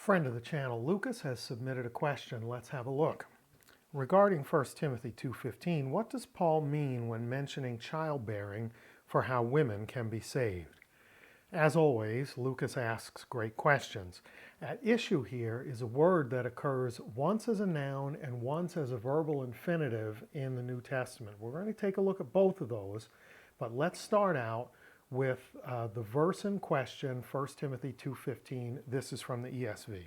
Friend of the channel, Lucas, has submitted a question. Let's have a look. Regarding 1 Timothy 2:15, what does Paul mean when mentioning childbearing for how women can be saved? As always, Lucas asks great questions. At issue here is a word that occurs once as a noun and once as a verbal infinitive in the New Testament. We're going to take a look at both of those, but let's start out with the verse in question, 1 Timothy 2:15. This is from the ESV.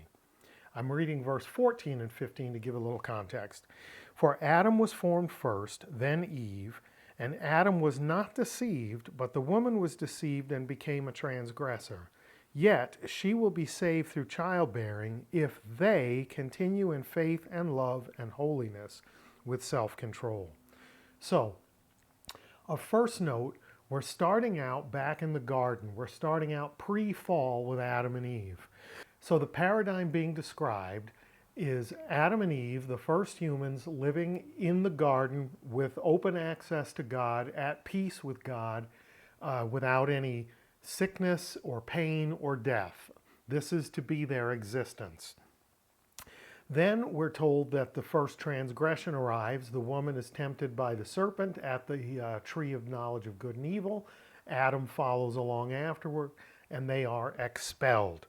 I'm reading verse 14 and 15 to give a little context. For Adam was formed first, then Eve, and Adam was not deceived, but the woman was deceived and became a transgressor. Yet she will be saved through childbearing if they continue in faith and love and holiness with self-control. So, a first note, we're starting out back in the garden. We're starting out pre-fall with Adam and Eve. So the paradigm being described is Adam and Eve, the first humans living in the garden with open access to God, at peace with God, without any sickness or pain or death. This is to be their existence. Then we're told that the first transgression arrives. The woman is tempted by the serpent at the tree of knowledge of good and evil. Adam follows along afterward, and they are expelled.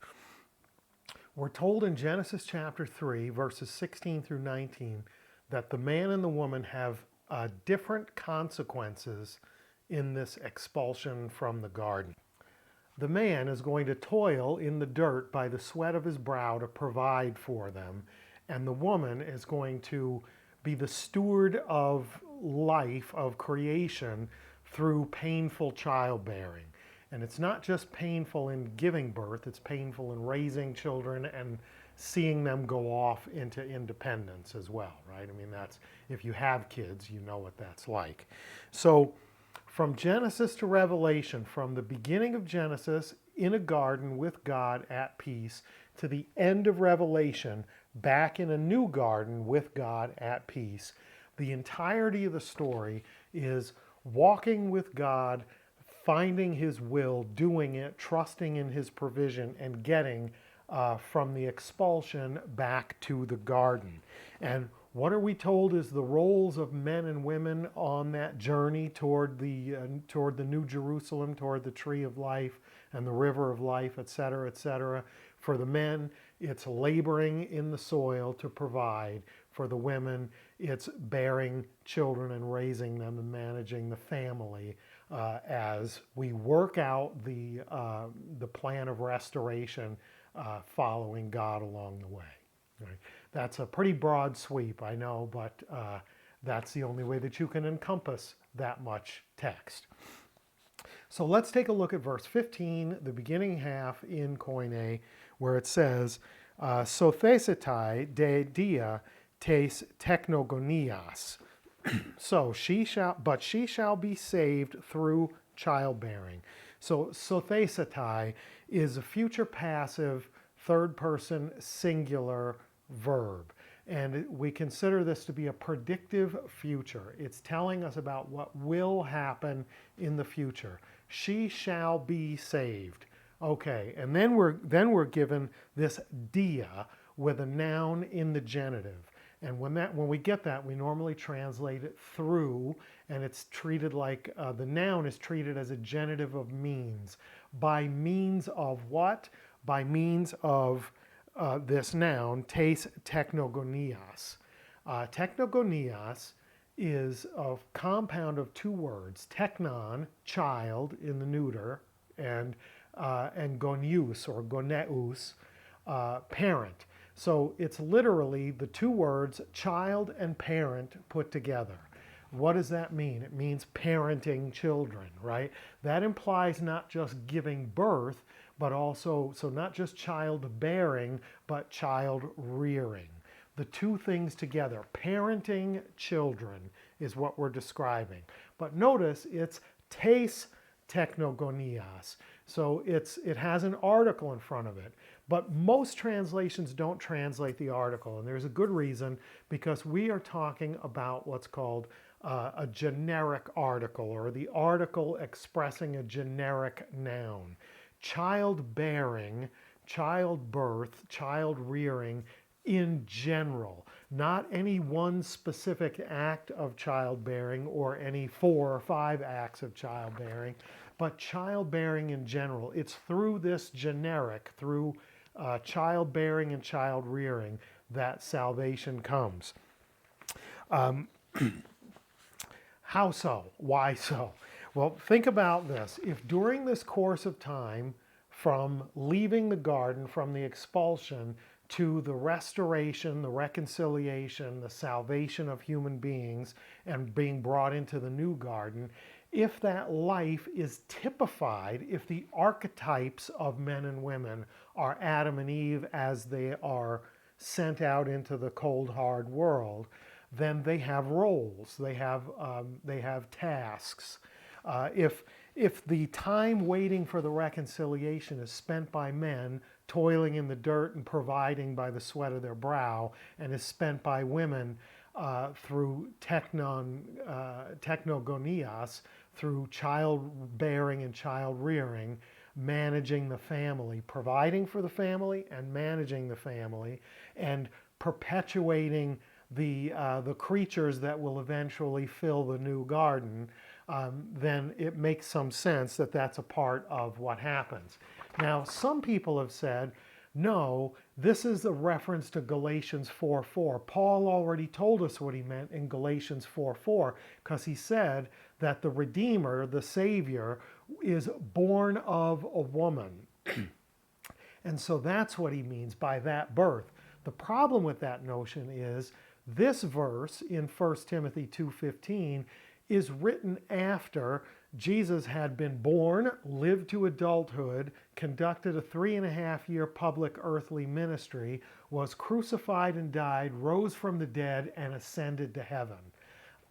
We're told in Genesis chapter 3, verses 16 through 19, that the man and the woman have different consequences in this expulsion from the garden. The man is going to toil in the dirt by the sweat of his brow to provide for them, and the woman is going to be the steward of life, of creation, through painful childbearing. And it's not just painful in giving birth, it's painful in raising children and seeing them go off into independence as well, right? I mean, that's, if you have kids, you know what that's like. So from Genesis to Revelation, from the beginning of Genesis in a garden with God at peace, to the end of Revelation, back in a new garden with God at peace, the entirety of the story is walking with God, finding His will, doing it, trusting in His provision, and getting from the expulsion back to the garden. And what are we told is the roles of men and women on that journey toward the New Jerusalem, toward the tree of life and the river of life, etc., etc. For the men, it's laboring in the soil to provide. For the women, it's bearing children and raising them and managing the family as we work out the plan of restoration, following God along the way. Right? That's a pretty broad sweep, I know, but that's the only way that you can encompass that much text. So let's take a look at verse 15, the beginning half in Koine, where it says, "Sothesetai de dia tes technogonias." So she shall be saved through childbearing. So sothesetai is a future passive, third person singular verb. And we consider this to be a predictive future. It's telling us about what will happen in the future. She shall be saved. Okay, and then we're given this dia with a noun in the genitive. And when we get that, we normally translate it through, and it's treated like the noun is treated as a genitive of means. By means of what? By means of this noun, tes technogonias. Technogonias is a compound of two words, technon, child in the neuter, and gonius or goneus, parent. So it's literally the two words child and parent put together. What does that mean? It means parenting children, right? That implies not just giving birth, but also, so not just childbearing, but child rearing. The two things together, parenting children, is what we're describing. But notice it's tes technogonias. So it has an article in front of it. But most translations don't translate the article, and there's a good reason, because we are talking about what's called a generic article, or the article expressing a generic noun. Childbearing childbirth, child rearing in general, not any one specific act of childbearing or any 4 or 5 acts of childbearing, but childbearing in general. It's through this generic, through childbearing and child rearing, that salvation comes. How so? Why so? Well, think about this. If during this course of time, from leaving the garden, from the expulsion, to the restoration, the reconciliation, the salvation of human beings, and being brought into the new garden, if that life is typified, if the archetypes of men and women are Adam and Eve as they are sent out into the cold, hard world, then they have roles, they have tasks. If the time waiting for the reconciliation is spent by men toiling in the dirt and providing by the sweat of their brow, and is spent by women through technogonias, through childbearing and child rearing, managing the family, providing for the family and managing the family, and perpetuating the creatures that will eventually fill the new garden, then it makes some sense that that's a part of what happens. Now, some people have said, no, this is a reference to Galatians 4:4. Paul already told us what he meant in Galatians 4:4, because he said that the Redeemer, the Savior, is born of a woman. And so that's what he means by that birth. The problem with that notion is this verse in 1 Timothy 2:15 is written after Jesus had been born, lived to adulthood, conducted a 3.5-year public earthly ministry, was crucified and died, rose from the dead, and ascended to heaven.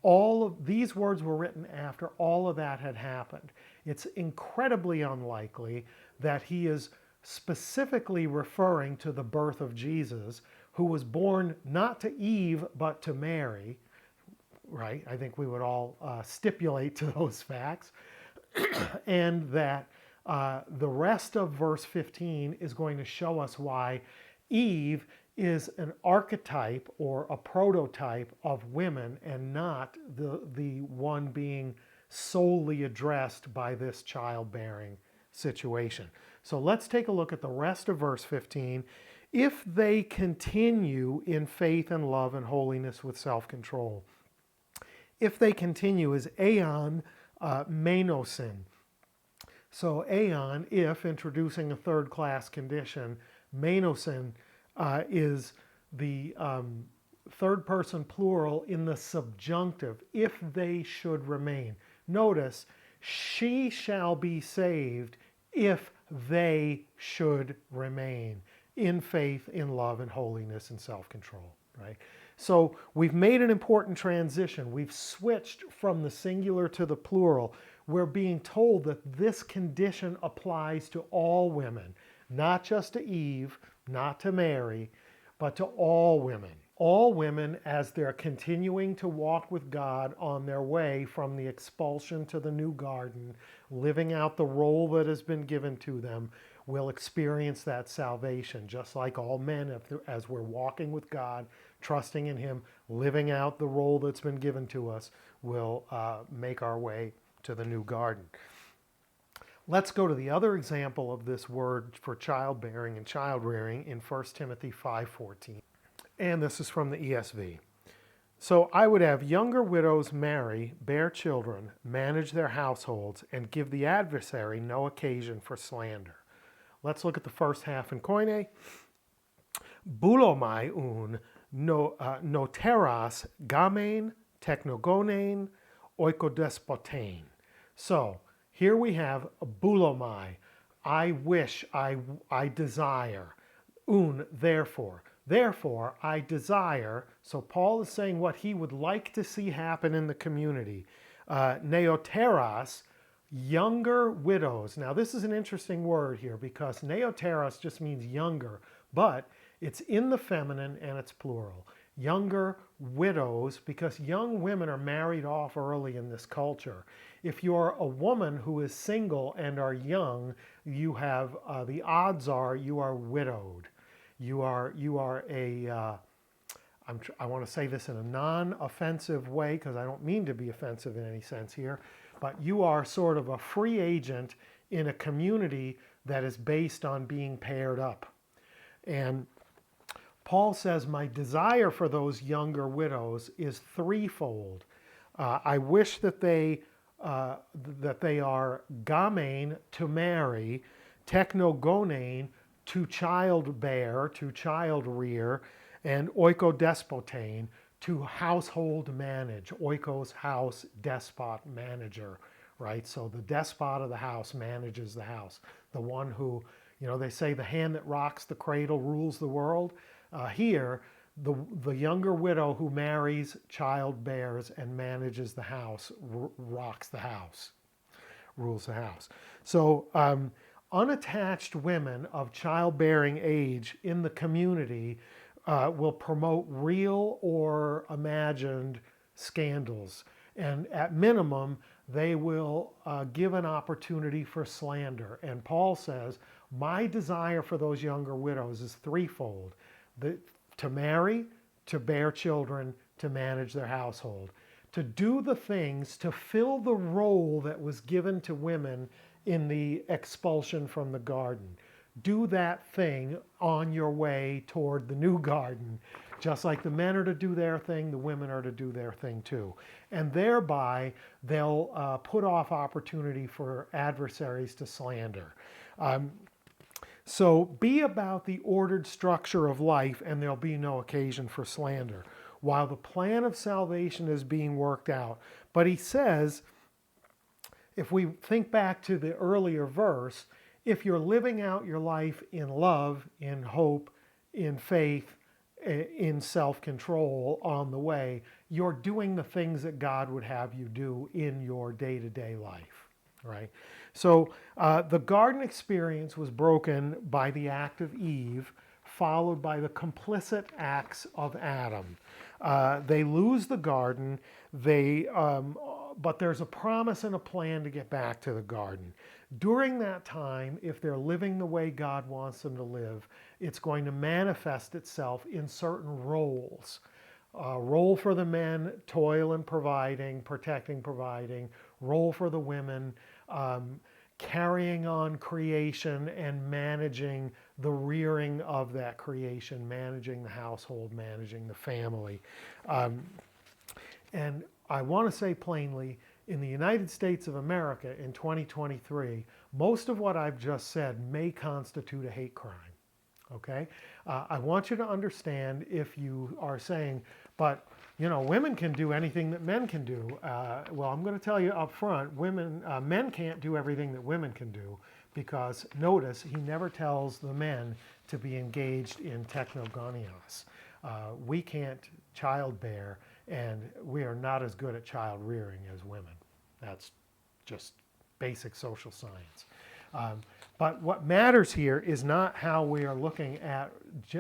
All of these words were written after all of that had happened. It's incredibly unlikely that he is specifically referring to the birth of Jesus, who was born not to Eve, but to Mary, right? I think we would all stipulate to those facts. And that the rest of verse 15 is going to show us why Eve is an archetype or a prototype of women and not the one being solely addressed by this childbearing situation. So let's take a look at the rest of verse 15. If they continue in faith and love and holiness with self-control. If they continue is aeon menosin. So aeon, if, introducing a third-class condition, menosin is the third-person plural in the subjunctive, if they should remain. Notice, she shall be saved if they should remain in faith, in love, and holiness, and self-control, right? So we've made an important transition. We've switched from the singular to the plural. We're being told that this condition applies to all women, not just to Eve, not to Mary, but to all women. All women, as they're continuing to walk with God on their way from the expulsion to the new garden, living out the role that has been given to them, will experience that salvation, just like all men, as we're walking with God, trusting in Him, living out the role that's been given to us, will make our way to the new garden. Let's go to the other example of this word for childbearing and child rearing in 1 Timothy 5:14. And this is from the ESV. So I would have younger widows marry, bear children, manage their households, and give the adversary no occasion for slander. Let's look at the first half in Koine. Boulomai un noteras gamen technogonen oikodespotein. So here we have boulomai, I wish, I desire, therefore. Therefore, I desire, so Paul is saying what he would like to see happen in the community. Neoteras, younger widows. Now this is an interesting word here because neoteras just means younger, but it's in the feminine and it's plural. Younger widows, because young women are married off early in this culture. If you're a woman who is single and are young, you have, the odds are you are widowed. You are a, I want to say this in a non-offensive way because I don't mean to be offensive in any sense here, but you are sort of a free agent in a community that is based on being paired up. And Paul says, my desire for those younger widows is threefold. I wish that they are gamein, to marry, technogonein, to childbear, to child rear, and oikodespotein, to household manage. Oikos, house, despot, manager, right? So the despot of the house manages the house. The one who, they say the hand that rocks the cradle rules the world. Here, the younger widow who marries, childbears, and manages the house, rocks the house, rules the house. So unattached women of childbearing age in the community will promote real or imagined scandals. And at minimum, they will give an opportunity for slander. And Paul says, my desire for those younger widows is threefold. To marry, to bear children, to manage their household. To do the things, to fill the role that was given to women in the expulsion from the garden. Do that thing on your way toward the new garden. Just like the men are to do their thing, the women are to do their thing too. And thereby, they'll put off opportunity for adversaries to slander. So be about the ordered structure of life, and there'll be no occasion for slander, while the plan of salvation is being worked out. But he says, if we think back to the earlier verse, if you're living out your life in love, in hope, in faith, in self-control on the way, you're doing the things that God would have you do in your day-to-day life, right? So the garden experience was broken by the act of Eve, followed by the complicit acts of Adam. They lose the garden, but there's a promise and a plan to get back to the garden. During that time, if they're living the way God wants them to live, it's going to manifest itself in certain roles. Role for the men, toil and providing, protecting, providing. Role for the women, carrying on creation and managing the rearing of that creation, managing the household, managing the family. And I want to say plainly, in the United States of America in 2023, most of what I've just said may constitute a hate crime, okay? I want you to understand, if you are saying, but women can do anything that men can do. Well, I'm going to tell you up front, men can't do everything that women can do, because notice he never tells the men to be engaged in technogonios. We can't childbear, and we are not as good at child rearing as women. That's just basic social science. But what matters here is not how we are looking at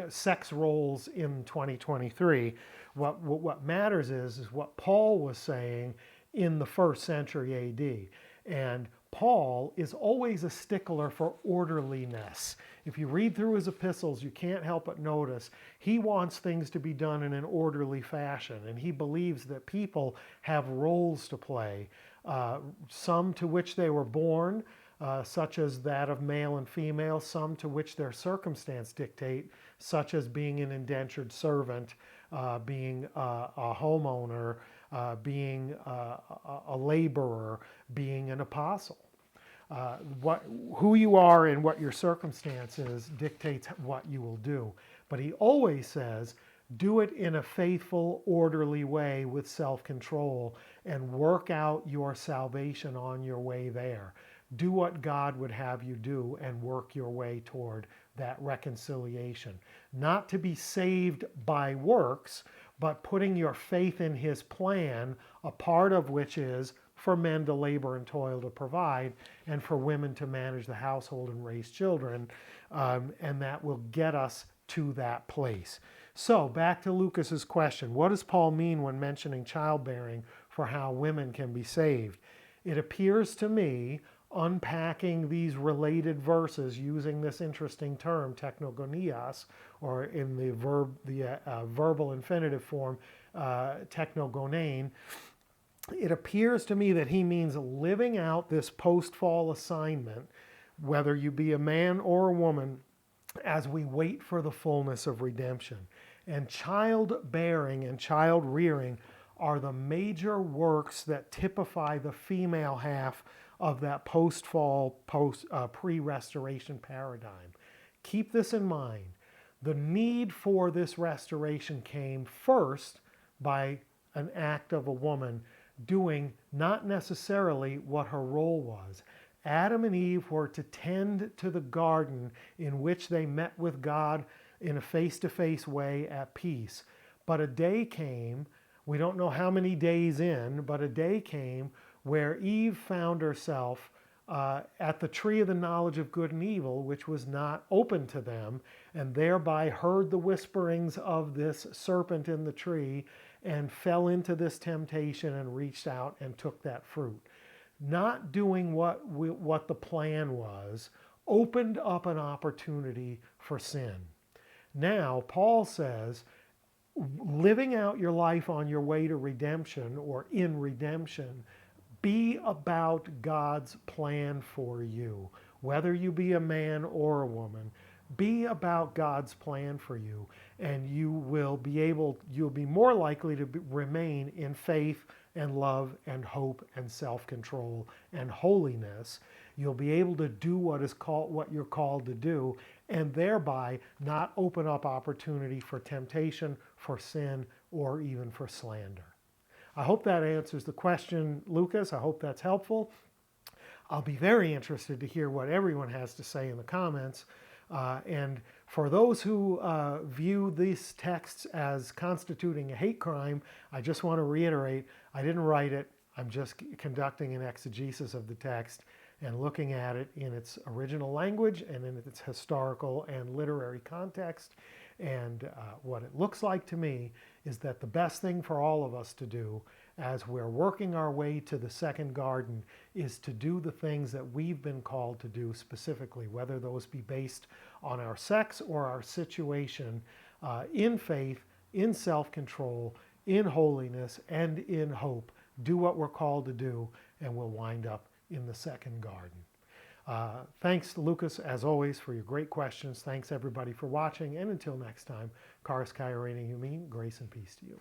sex roles in 2023. What matters is what Paul was saying in the 1st century AD. And Paul is always a stickler for orderliness. If you read through his epistles, you can't help but notice he wants things to be done in an orderly fashion, and he believes that people have roles to play, some to which they were born, such as that of male and female, some to which their circumstance dictate, such as being an indentured servant, being a homeowner, being a laborer, being an apostle. Who you are and what your circumstance is dictates what you will do. But he always says, do it in a faithful, orderly way with self-control, and work out your salvation on your way there. Do what God would have you do and work your way toward that reconciliation. Not to be saved by works, but putting your faith in his plan, a part of which is for men to labor and toil to provide, and for women to manage the household and raise children, and that will get us to that place. So back to Lucas's question, what does Paul mean when mentioning childbearing for how women can be saved? It appears to me unpacking these related verses using this interesting term, technogonias, or in the verbal infinitive form, technogonein, it appears to me that he means living out this post-fall assignment, whether you be a man or a woman, as we wait for the fullness of redemption. And childbearing and child rearing are the major works that typify the female half of that post-fall, pre-restoration paradigm. Keep this in mind. The need for this restoration came first by an act of a woman doing not necessarily what her role was. Adam and Eve were to tend to the garden in which they met with God in a face-to-face way at peace. But a day came, we don't know how many days in, but a day came where Eve found herself at the tree of the knowledge of good and evil, which was not open to them, and thereby heard the whisperings of this serpent in the tree and fell into this temptation and reached out and took that fruit. Not doing what the plan was opened up an opportunity for sin. Now, Paul says, living out your life on your way to redemption or in redemption, be about God's plan for you. Whether you be a man or a woman, be about God's plan for you, and you'll be more likely to remain in faith and love and hope and self-control and holiness. You'll be able to do what you're called to do, and thereby not open up opportunity for temptation, for sin, or even for slander. I hope that answers the question, Lucas. I hope that's helpful. I'll be very interested to hear what everyone has to say in the comments. And for those who view these texts as constituting a hate crime, I just want to reiterate, I didn't write it. I'm just conducting an exegesis of the text and looking at it in its original language and in its historical and literary context. And what it looks like to me is that the best thing for all of us to do as we're working our way to the second garden is to do the things that we've been called to do specifically, whether those be based on our sex or our situation, in faith, in self-control, in holiness, and in hope. Do what we're called to do, and we'll wind up in the second garden. Thanks, Lucas, as always, for your great questions. Thanks, everybody, for watching. And until next time, Charis Kai Reine Humin, grace and peace to you.